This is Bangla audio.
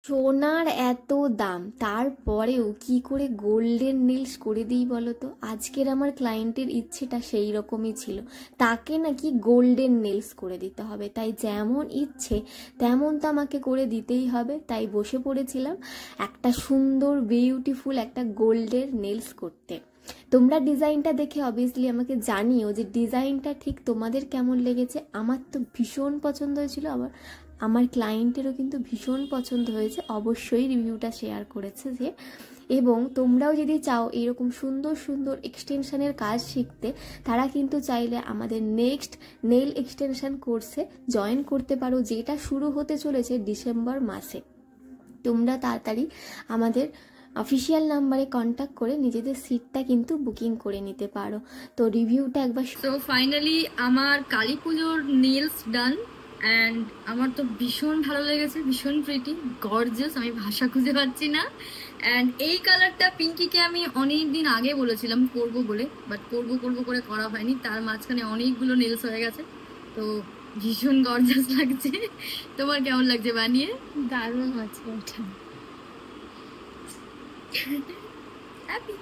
সোনার এত দাম, তারপরেও কি করে গোল্ডেন নেলস করে দিই বলো তো? আজকের আমার ক্লায়েন্টের ইচ্ছেটা সেই রকমই ছিল, তাকে নাকি গোল্ডেন নেলস করে দিতে হবে, তাই যেমন ইচ্ছে তেমন তো আমাকে করে দিতেই হবে। তাই বসে পড়েছিলাম একটা সুন্দর বিউটিফুল একটা গোল্ডের নেলস করতে। তোমরা ডিজাইনটা দেখে অবভিয়াসলি আমাকে জানিও যে ডিজাইনটা ঠিক তোমাদের কেমন লেগেছে। আমার তো ভীষণ পছন্দ হয়েছিল, আবার আমার ক্লায়েন্টেরও কিন্তু ভীষণ পছন্দ হয়েছে, অবশ্যই রিভিউটা শেয়ার করেছে যে। এবং তোমরাও যদি চাও এরকম সুন্দর সুন্দর এক্সটেনশনের কাজ শিখতে, তারা কিন্তু চাইলে আমাদের নেক্সট নেল এক্সটেনশন কোর্সে জয়েন করতে পারো, যেটা শুরু হতে চলেছে ডিসেম্বর মাসে। তোমরা তাড়াতাড়ি আমাদের অফিসিয়াল নাম্বারে কন্ট্যাক্ট করে নিজেদের সিটটা কিন্তু বুকিং করে নিতে পারো। তো রিভিউটা একবার। তো ফাইনালি আমার কালী পুজোর নেলস ডান, অ্যান্ড আমার তো ভীষণ ভালো লেগেছে, ভীষণ প্রিটি, গর্জিয়াস, আমি ভাষা খুঁজে পাচ্ছি না। অ্যান্ড এই কালারটা পিঙ্কিকে আমি অনেক দিন আগে বলেছিলাম করবো বলে, বাট করবো করবো করে করা হয়নি, তার মাঝখানে অনেকগুলো নেলস হয়ে গেছে। তো ভীষণ গর্জিয়াস লাগছে। তোমার কেমন লাগছে বানিয়ে? দারুণ আছে ওটা। হ্যাপি